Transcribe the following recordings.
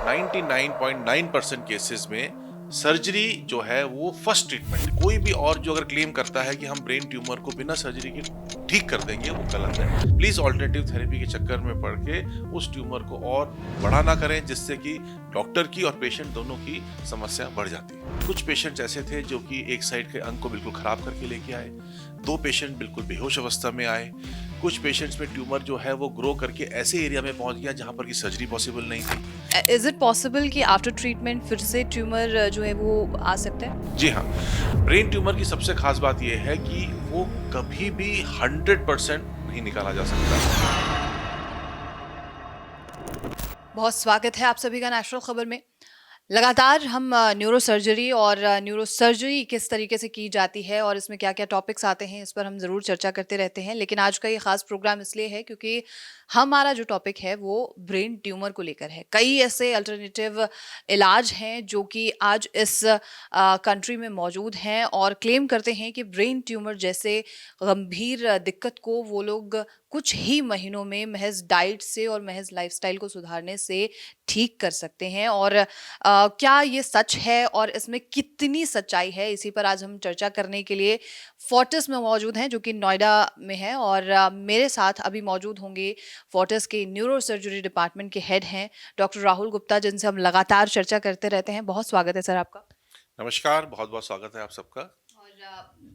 99.9% cases में surgery जो है वो फर्स्ट ट्रीटमेंट। कोई भी और जो अगर क्लेम करता है कि हम ब्रेन ट्यूमर को बिना सर्जरी के ठीक कर देंगे, वो गलत है। प्लीज ऑल्टरनेटिव थेरेपी के चक्कर में पड़ के उस ट्यूमर को और बड़ा ना करें, जिससे कि डॉक्टर की और पेशेंट दोनों की समस्या बढ़ जाती है। कुछ पेशेंट्स ऐसे थे जो कि एक साइड के अंग को बिल्कुल खराब करके लेके आए, 2 पेशेंट बिल्कुल बेहोश अवस्था में आए, कुछ पेशेंट्स में ट्यूमर जो है वो ग्रो करके ऐसे एरिया में पहुंच गया जहां पर की सर्जरी पॉसिबल नहीं थी। इज इट पॉसिबल कि आफ्टर ट्रीटमेंट फिर से ट्यूमर जो है वो आ सकता है? जी हाँ, ब्रेन ट्यूमर की सबसे खास बात यह है कि वो कभी भी 100% नहीं निकाला जा सकता। बहुत स्वागत है आप सभी का नेशनल खबर में। लगातार हम न्यूरो सर्जरी और न्यूरो सर्जरी किस तरीके से की जाती है और इसमें क्या क्या टॉपिक्स आते हैं, इस पर हम ज़रूर चर्चा करते रहते हैं। लेकिन आज का ये खास प्रोग्राम इसलिए है क्योंकि हमारा जो टॉपिक है वो ब्रेन ट्यूमर को लेकर है। कई ऐसे अल्टरनेटिव इलाज हैं जो कि आज इस कंट्री में मौजूद हैं और क्लेम करते हैं कि ब्रेन ट्यूमर जैसे गंभीर दिक्कत को वो लोग कुछ ही महीनों में महज डाइट से और महज लाइफस्टाइल को सुधारने से ठीक कर सकते हैं। और क्या ये सच है और इसमें कितनी सच्चाई है, इसी पर आज हम चर्चा करने के लिए फोर्टिस में मौजूद हैं जो कि नोएडा में है। और मेरे साथ अभी मौजूद होंगे फोर्टिस के न्यूरो सर्जरी डिपार्टमेंट के हेड हैं डॉक्टर राहुल गुप्ता, जिनसे हम लगातार चर्चा करते रहते हैं। बहुत स्वागत है सर आपका। नमस्कार, बहुत बहुत स्वागत है आप सबका। और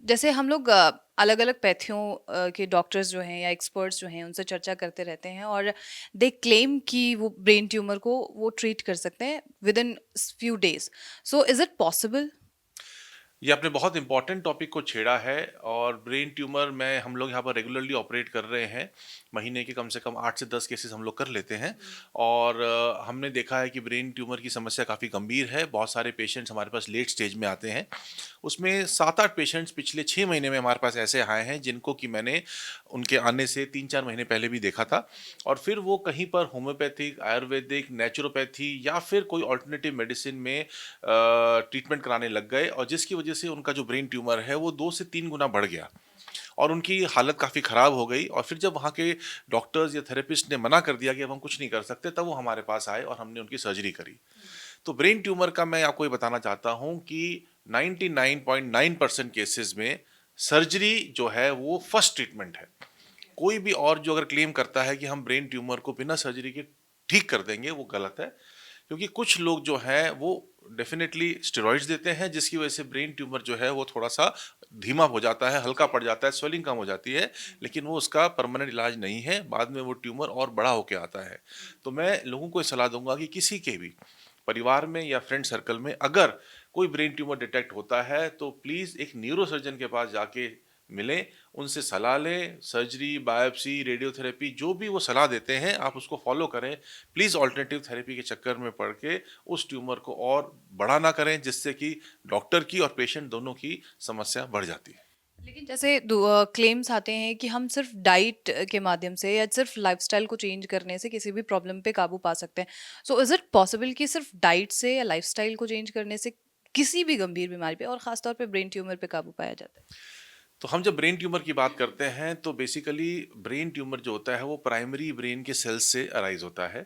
जैसे हम लोग अलग अलग पैथियों के डॉक्टर्स जो हैं या एक्सपर्ट्स जो हैं उनसे चर्चा करते रहते हैं और दे क्लेम कि वो ब्रेन ट्यूमर को वो ट्रीट कर सकते हैं with in few days. So is it possible? ये आपने बहुत इंपॉर्टेंट टॉपिक को छेड़ा है। और ब्रेन ट्यूमर में हम लोग यहाँ पर रेगुलरली ऑपरेट कर रहे हैं। महीने के कम से कम 8 से 10 केसेस हम लोग कर लेते हैं। और हमने देखा है कि ब्रेन ट्यूमर की समस्या काफ़ी गंभीर है। बहुत सारे पेशेंट्स हमारे पास लेट स्टेज में आते हैं। उसमें 7-8 पेशेंट्स पिछले 6 महीने में हमारे पास ऐसे आए हैं जिनको कि मैंने उनके आने से 3-4 महीने पहले भी देखा था। और फिर वो कहीं पर होम्योपैथिक, आयुर्वेदिक, नेचुरोपैथी या फिर कोई ऑल्टरनेटिव मेडिसिन में ट्रीटमेंट कराने लग गए, और जिसकी वजह से उनका जो ब्रेन ट्यूमर है वो 2 से 3 गुना बढ़ गया और उनकी हालत काफ़ी ख़राब हो गई। और फिर जब वहाँ के डॉक्टर्स या थेरेपिस्ट ने मना कर दिया कि अब हम कुछ नहीं कर सकते, तब वो हमारे पास आए और हमने उनकी सर्जरी करी। तो ब्रेन ट्यूमर का मैं आपको ये बताना चाहता हूँ कि 99.9% केसेस में सर्जरी जो है वो फर्स्ट ट्रीटमेंट है। कोई भी और जो अगर क्लेम करता है कि हम ब्रेन ट्यूमर को बिना सर्जरी के ठीक कर देंगे, वो गलत है। क्योंकि कुछ लोग जो हैं वो डेफिनेटली स्टेरॉइड्स देते हैं, जिसकी वजह से ब्रेन ट्यूमर जो है वो थोड़ा सा धीमा हो जाता है, हल्का पड़ जाता है, स्वेलिंग कम हो जाती है। लेकिन वो उसका परमानेंट इलाज नहीं है, बाद में वो ट्यूमर और बड़ा होकर आता है। तो मैं लोगों को ये सलाह दूंगा कि किसी के भी परिवार में या फ्रेंड सर्कल में अगर कोई ब्रेन ट्यूमर डिटेक्ट होता है तो प्लीज़ एक न्यूरो सर्जन के पास जाके मिलें, उनसे सलाह लें। सर्जरी, बायोप्सी, रेडियोथेरेपी जो भी वो सलाह देते हैं आप उसको फॉलो करें। प्लीज़ ऑल्टरनेटिव थेरेपी के चक्कर में पड़ के उस ट्यूमर को और बड़ा ना करें, जिससे कि डॉक्टर की और पेशेंट दोनों की समस्या बढ़ जाती है। लेकिन जैसे क्लेम्स आते हैं कि हम सिर्फ डाइट के माध्यम से या सिर्फ लाइफस्टाइल को चेंज करने से किसी भी प्रॉब्लम पे काबू पा सकते हैं। सो इज इट पॉसिबल कि सिर्फ डाइट से या लाइफस्टाइल को चेंज करने से किसी भी गंभीर बीमारी पे और खासतौर पे ब्रेन ट्यूमर पे काबू पाया जाता है? तो हम जब ब्रेन ट्यूमर की बात करते हैं तो बेसिकली ब्रेन ट्यूमर जो होता है वो प्राइमरी ब्रेन के सेल्स से अराइज होता है।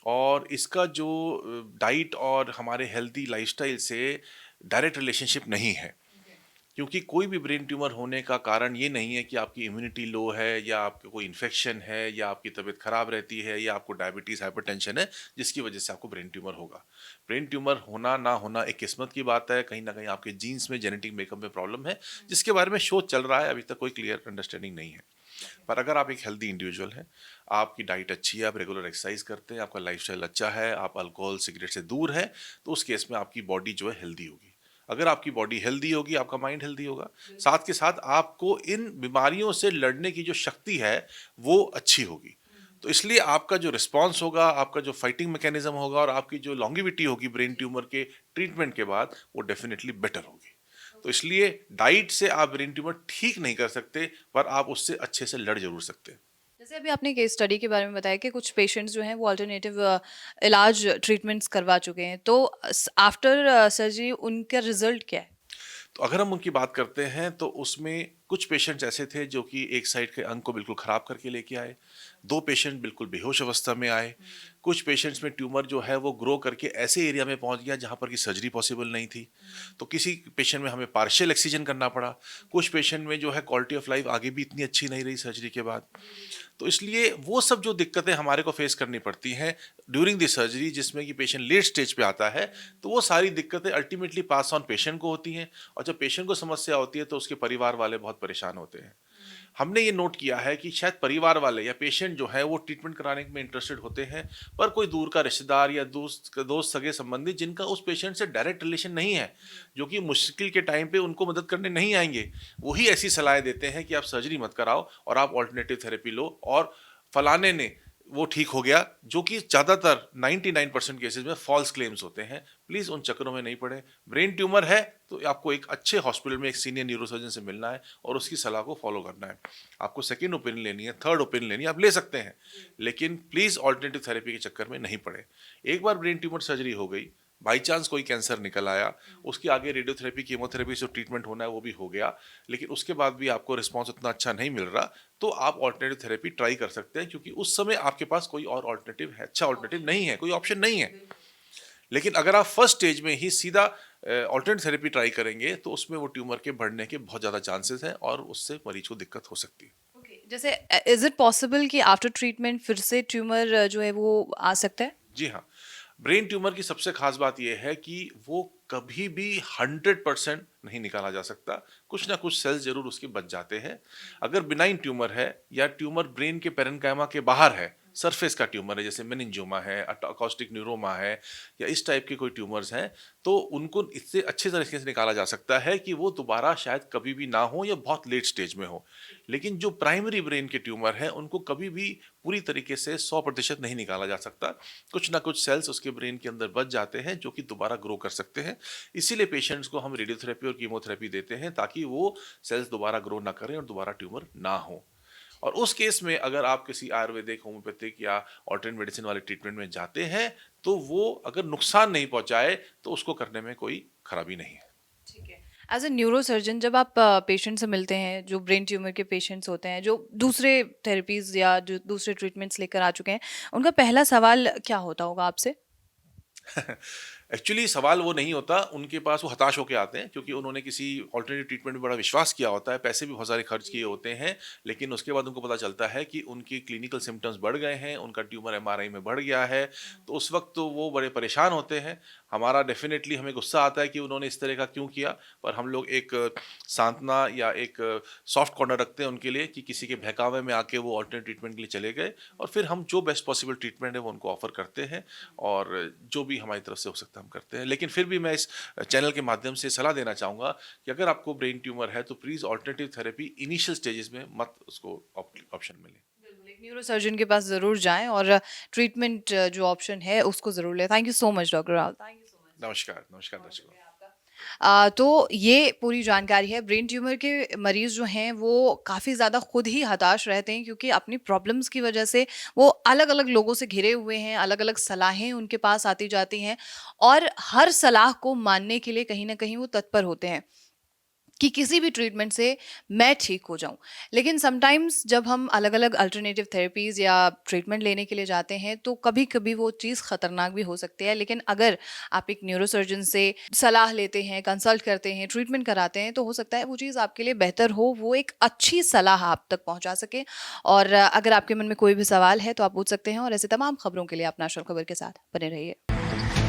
और इसका जो डाइट और हमारे हेल्दी लाइफस्टाइल से डायरेक्ट रिलेशनशिप नहीं है। क्योंकि कोई भी ब्रेन ट्यूमर होने का कारण ये नहीं है कि आपकी इम्यूनिटी लो है या आपको कोई इन्फेक्शन है या आपकी तबीयत खराब रहती है या आपको डायबिटीज़, हाइपरटेंशन है, जिसकी वजह से आपको ब्रेन ट्यूमर होगा। ब्रेन ट्यूमर होना ना होना एक किस्मत की बात है। कहीं ना कहीं आपके जीन्स में, जेनेटिक मेकअप में प्रॉब्लम है, जिसके बारे में शोध चल रहा है। अभी तक कोई क्लियर अंडरस्टैंडिंग नहीं है। पर अगर आप एक हेल्दी इंडिविजुअल हैं, आपकी डाइट अच्छी है, आप रेगुलर एक्सरसाइज करते हैं, आपका लाइफस्टाइल अच्छा है, आप अल्कोहल, सिगरेट से दूर है, तो उस केस में आपकी बॉडी जो है हेल्दी होगी। अगर आपकी बॉडी हेल्दी होगी, आपका माइंड हेल्दी होगा। साथ के साथ आपको इन बीमारियों से लड़ने की जो शक्ति है वो अच्छी होगी। तो इसलिए आपका जो रिस्पॉन्स होगा, आपका जो फाइटिंग मैकेनिज्म होगा और आपकी जो लॉन्गिविटी होगी ब्रेन ट्यूमर के ट्रीटमेंट के बाद, वो डेफिनेटली बेटर होगी। तो इसलिए डाइट से आप ब्रेन ट्यूमर ठीक नहीं कर सकते, पर आप उससे अच्छे से लड़ जरूर सकते हैं। जैसे अभी आपने केस स्टडी के बारे में बताया कि कुछ पेशेंट्स जो हैं वो अल्टरनेटिव इलाज ट्रीटमेंट्स करवा चुके हैं, तो आफ्टर सर्जरी उनका रिजल्ट क्या है? तो अगर हम उनकी बात करते हैं तो उसमें कुछ पेशेंट्स ऐसे थे जो कि एक साइड के अंग को बिल्कुल ख़राब करके लेके आए, 2 पेशेंट बिल्कुल बेहोश अवस्था में आए, कुछ पेशेंट्स में ट्यूमर जो है वो ग्रो करके ऐसे एरिया में पहुंच गया जहां पर कि सर्जरी पॉसिबल नहीं थी। तो किसी पेशेंट में हमें पार्शियल एक्सीजन करना पड़ा, कुछ पेशेंट में जो है क्वालिटी ऑफ लाइफ आगे भी इतनी अच्छी नहीं रही सर्जरी के बाद। तो इसलिए वो सब जो दिक्कतें हमारे को फेस करनी पड़ती हैं ड्यूरिंग द सर्जरी, जिसमें कि पेशेंट लेट स्टेज पे आता है, तो वो सारी दिक्कतें अल्टीमेटली पास ऑन पेशेंट को होती हैं, और जब पेशेंट को समस्या होती है तो उसके परिवार वाले बहुत परेशान होते हैं। हमने ये नोट किया है कि शायद परिवार वाले या पेशेंट जो है वो ट्रीटमेंट कराने में इंटरेस्टेड होते हैं, पर कोई दूर का रिश्तेदार या दोस्त सगे संबंधी जिनका उस पेशेंट से डायरेक्ट रिलेशन नहीं है, जो कि मुश्किल के टाइम पे उनको मदद करने नहीं आएंगे, वही ऐसी सलाह देते हैं कि आप सर्जरी मत कराओ और आप ऑल्टरनेटिव थेरेपी लो, और फलाने ने वो ठीक हो गया, जो कि ज़्यादातर 99% केसेस में फॉल्स क्लेम्स होते हैं। प्लीज़ उन चक्करों में नहीं पड़े। ब्रेन ट्यूमर है तो आपको एक अच्छे हॉस्पिटल में एक सीनियर न्यूरोसर्जन से मिलना है और उसकी सलाह को फॉलो करना है। आपको सेकंड ओपिनियन लेनी है, थर्ड ओपिनियन लेनी है, आप ले सकते हैं, लेकिन प्लीज़ ऑल्टरनेटिव थेरेपी के चक्कर में नहीं पड़े। एक बार ब्रेन ट्यूमर सर्जरी हो गई, बाई चांस कोई कैंसर निकल आया, उसके आगे रेडियोथेरेपी कीमोथेरेपी से ट्रीटमेंट होना है वो भी हो गया, लेकिन उसके बाद भी आपको रिस्पॉन्स उतना अच्छा नहीं मिल रहा, तो आप ऑल्टरनेटिव थेरेपी ट्राई कर सकते हैं, क्योंकि उस समय आपके पास कोई और ऑल्टरनेटिव है, अच्छा ऑल्टरनेटिव नहीं है, कोई ऑप्शन नहीं है। लेकिन अगर आप फर्स्ट स्टेज में ही सीधा ऑल्टरनेटिव थेरेपी ट्राई करेंगे तो उसमें वो ट्यूमर के बढ़ने के बहुत ज़्यादा चांसेस हैं और उससे मरीज को दिक्कत हो सकती है। ओके, जैसे इज इट पॉसिबल कि आफ्टर ट्रीटमेंट फिर से ट्यूमर जो है वो आ सकता है? जी हाँ, ब्रेन ट्यूमर की सबसे खास बात यह है कि वो कभी भी 100% नहीं निकाला जा सकता, कुछ ना कुछ सेल्स जरूर उसके बच जाते हैं। अगर बिनाइन ट्यूमर है या ट्यूमर ब्रेन के पेरेन्काइमा के बाहर है, सरफेस का ट्यूमर है, जैसे मेनिंजियोमा है, अकॉस्टिक न्यूरोमा है, या इस टाइप के कोई ट्यूमर्स हैं, तो उनको इससे अच्छे तरीके से निकाला जा सकता है कि वो दोबारा शायद कभी भी ना हो या बहुत लेट स्टेज में हो। लेकिन जो प्राइमरी ब्रेन के ट्यूमर हैं उनको कभी भी पूरी तरीके से 100% नहीं निकाला जा सकता, कुछ ना कुछ सेल्स उसके ब्रेन के अंदर बच जाते हैं जो कि दोबारा ग्रो कर सकते हैं। इसीलिए पेशेंट्स को हम रेडियोथेरेपी और कीमोथेरेपी देते हैं, ताकि वो सेल्स दोबारा ग्रो ना करें और दोबारा ट्यूमर ना हो। और उस केस में अगर आप किसी आयुर्वेदिक, होम्योपैथिक या ऑल्टरनेट मेडिसिन वाले ट्रीटमेंट में जाते हैं, तो वो अगर नुकसान नहीं पहुंचाए तो उसको करने में कोई खराबी नहीं है। ठीक है। एज ए न्यूरोसर्जन जब आप पेशेंट से मिलते हैं, जो ब्रेन ट्यूमर के पेशेंट्स होते हैं, जो दूसरे थेरेपीज या जो दूसरे ट्रीटमेंट्स लेकर आ चुके हैं, उनका पहला सवाल क्या होता होगा आपसे? एक्चुअली सवाल वो नहीं होता, उनके पास वो हताश होके आते हैं क्योंकि उन्होंने किसी ऑल्टरनेटिव ट्रीटमेंट में बड़ा विश्वास किया होता है, पैसे भी बहुत सारे खर्च किए होते हैं, लेकिन उसके बाद उनको पता चलता है कि उनकी क्लिनिकल सिम्टम्स बढ़ गए हैं, उनका ट्यूमर एमआरआई में बढ़ गया है। तो उस वक्त तो वो बड़े परेशान होते हैं। हमारा डेफिनेटली हमें गुस्सा आता है कि उन्होंने इस तरह का क्यों किया, पर हम लोग एक सांत्वना या एक सॉफ्ट कॉर्नर रखते हैं उनके लिए कि किसी के बहकावे में आके वो ऑल्टरनेट ट्रीटमेंट के लिए चले गए, और फिर हम जो बेस्ट पॉसिबल ट्रीटमेंट है वो उनको ऑफर करते हैं, और जो भी हमारी तरफ से हो सकता है हम करते हैं। लेकिन फिर भी मैं इस चैनल के माध्यम से सलाह देना चाहूँगा कि अगर आपको ब्रेन ट्यूमर है तो please alternative therapy initial stages में मत उसको ऑप्शन मिले। बिल्कुल, एक न्यूरोसर्जन के पास ज़रूर जाएँ और ट्रीटमेंट जो ऑप्शन है उसको ज़रूर लें। Thank you so much doctor Rahul. Thank you so much. नमस्कार, नमस्कार दर्शकों। तो ये पूरी जानकारी है। ब्रेन ट्यूमर के मरीज़ जो हैं वो काफ़ी ज़्यादा खुद ही हताश रहते हैं, क्योंकि अपनी प्रॉब्लम्स की वजह से वो अलग-अलग लोगों से घिरे हुए हैं, अलग-अलग सलाहें उनके पास आती जाती हैं और हर सलाह को मानने के लिए कहीं न कहीं वो तत्पर होते हैं कि किसी भी ट्रीटमेंट से मैं ठीक हो जाऊं। लेकिन समटाइम्स जब हम अलग अलग अल्टरनेटिव थेरेपीज़ या ट्रीटमेंट लेने के लिए जाते हैं तो कभी कभी वो चीज़ ख़तरनाक भी हो सकती है। लेकिन अगर आप एक न्यूरोसर्जन से सलाह लेते हैं, कंसल्ट करते हैं, ट्रीटमेंट कराते हैं, तो हो सकता है वो चीज़ आपके लिए बेहतर हो, वो एक अच्छी सलाह आप तक पहुँचा सके। और अगर आपके मन में कोई भी सवाल है तो आप पूछ सकते हैं, और ऐसे तमाम खबरों के लिए आप नेशनल खबर के साथ बने रहिए।